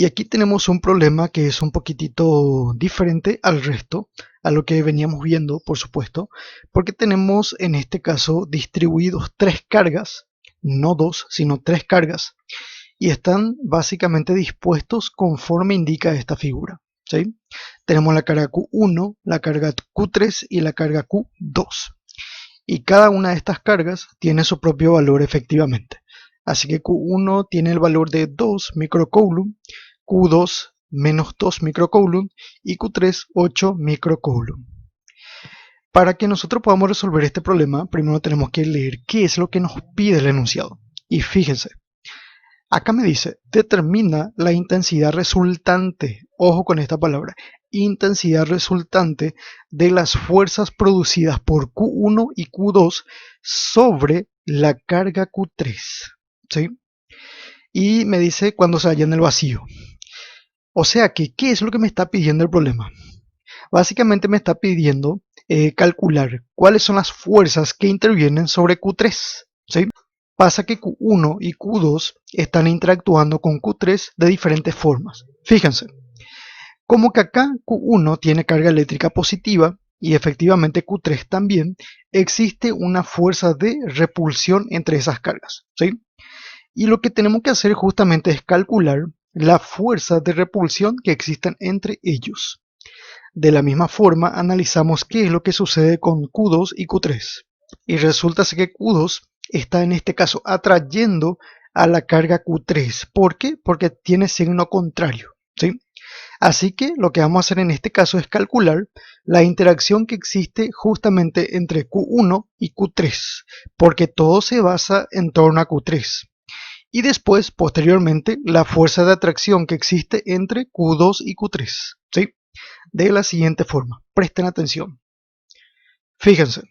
Y aquí tenemos un problema que es un poquitito diferente al resto, a lo que veníamos viendo, por supuesto, porque tenemos en este caso distribuidos tres cargas, no dos, sino tres cargas, y están básicamente dispuestos conforme indica esta figura, ¿sí? Tenemos la carga Q1, la carga Q3 y la carga Q2. Y cada una de estas cargas tiene su propio valor efectivamente. Así que Q1 tiene el valor de 2 microcoulomb, Q2 menos 2 microcoulomb y Q3 8 microcoulomb. Para que nosotros podamos resolver este problema, primero tenemos que leer qué es lo que nos pide el enunciado. Y fíjense, acá me dice, determina la intensidad resultante, ojo con esta palabra, intensidad resultante de las fuerzas producidas por Q1 y Q2 sobre la carga Q3, ¿sí? Y me dice cuando se halla en el vacío. O sea que, ¿qué es lo que me está pidiendo el problema? Básicamente me está pidiendo calcular cuáles son las fuerzas que intervienen sobre Q3, ¿sí? Pasa que Q1 y Q2 están interactuando con Q3 de diferentes formas. Fíjense, como que acá Q1 tiene carga eléctrica positiva y efectivamente Q3 también, existe una fuerza de repulsión entre esas cargas, ¿sí? Y lo que tenemos que hacer justamente es calcular la fuerza de repulsión que existen entre ellos. De la misma forma, analizamos qué es lo que sucede con Q2 y Q3. Y resulta que Q2 está en este caso atrayendo a la carga Q3. ¿Por qué? Porque tiene signo contrario, ¿sí? Así que lo que vamos a hacer en este caso es calcular la interacción que existe justamente entre Q1 y Q3, porque todo se basa en torno a Q3. Y después, posteriormente, la fuerza de atracción que existe entre Q2 y Q3, ¿sí? De la siguiente forma, presten atención. Fíjense,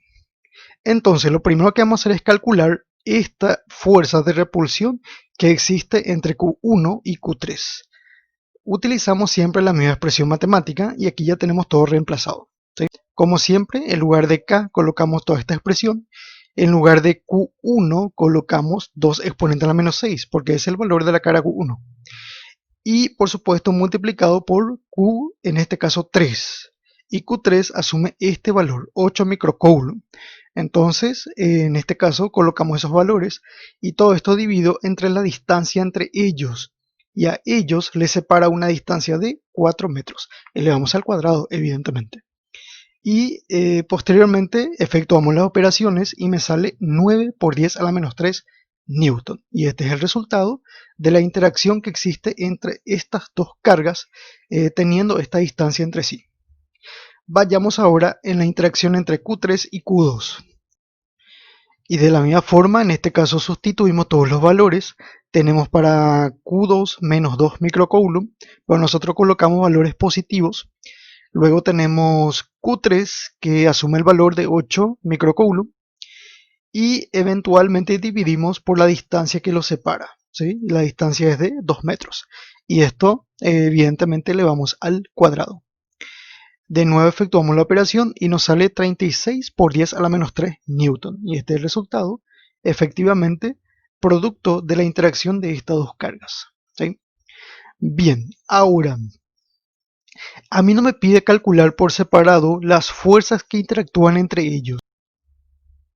entonces lo primero que vamos a hacer es calcular esta fuerza de repulsión que existe entre Q1 y Q3. Utilizamos siempre la misma expresión matemática y aquí ya tenemos todo reemplazado, ¿sí? Como siempre, en lugar de K colocamos toda esta expresión. En lugar de Q1 colocamos 2 exponente a la menos 6 porque es el valor de la carga Q1. Y por supuesto multiplicado por Q, en este caso 3. Y Q3 asume este valor, 8 microcoulomb. Entonces, en este caso colocamos esos valores y todo esto dividido entre la distancia entre ellos. Y a ellos les separa una distancia de 4 metros. Elevamos al cuadrado, evidentemente. Y posteriormente efectuamos las operaciones y me sale 9 por 10 a la menos 3 Newton. Y este es el resultado de la interacción que existe entre estas dos cargas teniendo esta distancia entre sí. Vayamos ahora en la interacción entre Q3 y Q2. Y de la misma forma, en este caso sustituimos todos los valores. Tenemos para Q2 menos 2 microcoulomb, pero nosotros colocamos valores positivos. Luego tenemos Q3 que asume el valor de 8 microcoulomb y eventualmente dividimos por la distancia que los separa, ¿sí? La distancia es de 2 metros y esto evidentemente elevamos al cuadrado. De nuevo efectuamos la operación y nos sale 36 por 10 a la menos 3 Newton y este es el resultado efectivamente producto de la interacción de estas dos cargas, ¿sí? Bien, ahora a mí no me pide calcular por separado las fuerzas que interactúan entre ellos.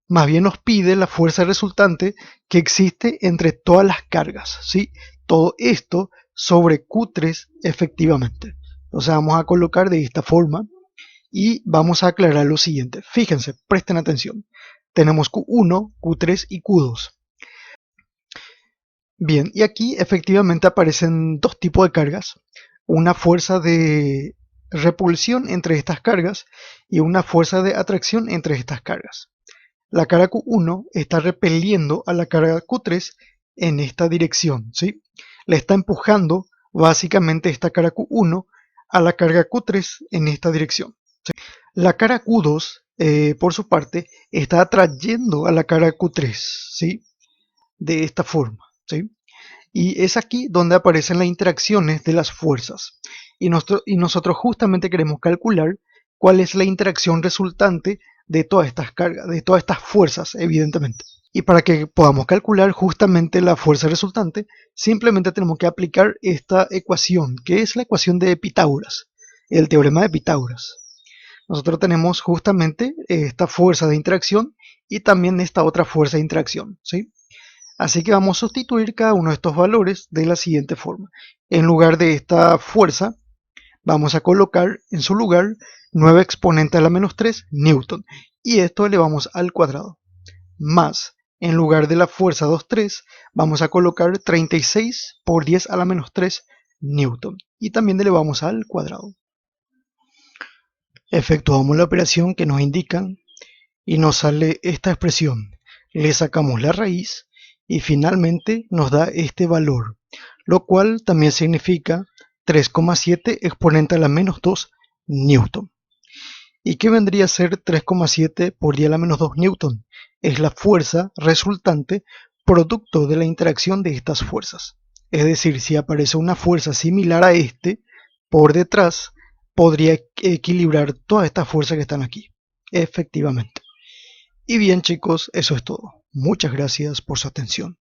Más bien nos pide la fuerza resultante que existe entre todas las cargas, ¿sí? Todo esto sobre Q3 efectivamente. O sea, vamos a colocar de esta forma y vamos a aclarar lo siguiente. Fíjense, presten atención. Tenemos Q1, Q3 y Q2. Bien, y aquí efectivamente aparecen dos tipos de cargas. Una fuerza de repulsión entre estas cargas y una fuerza de atracción entre estas cargas. La carga Q1 está repeliendo a la carga Q3 en esta dirección, ¿sí? Le está empujando básicamente esta carga Q1 a la carga Q3 en esta dirección, ¿sí? La carga Q2, por su parte, está atrayendo a la carga Q3, ¿sí? De esta forma, ¿sí? Y es aquí donde aparecen las interacciones de las fuerzas. Y nosotros justamente queremos calcular cuál es la interacción resultante de todas estas cargas, de todas estas fuerzas, evidentemente. Y para que podamos calcular justamente la fuerza resultante, simplemente tenemos que aplicar esta ecuación, que es la ecuación de Pitágoras, el teorema de Pitágoras. Nosotros tenemos justamente esta fuerza de interacción y también esta otra fuerza de interacción, ¿sí? Así que vamos a sustituir cada uno de estos valores de la siguiente forma. En lugar de esta fuerza, vamos a colocar en su lugar 9 exponente a la menos 3 newton. Y esto elevamos al cuadrado. Más, en lugar de la fuerza 2,3, vamos a colocar 36 por 10 a la menos 3 newton. Y también elevamos al cuadrado. Efectuamos la operación que nos indican y nos sale esta expresión. Le sacamos la raíz y finalmente nos da este valor, lo cual también significa 3,7 exponente a la menos 2 newton. ¿Y qué vendría a ser 3,7 por 10 a la menos 2 newton? Es la fuerza resultante producto de la interacción de estas fuerzas. Es decir, si aparece una fuerza similar a este por detrás, podría equilibrar todas estas fuerzas que están aquí. Efectivamente. Y bien chicos, eso es todo. Muchas gracias por su atención.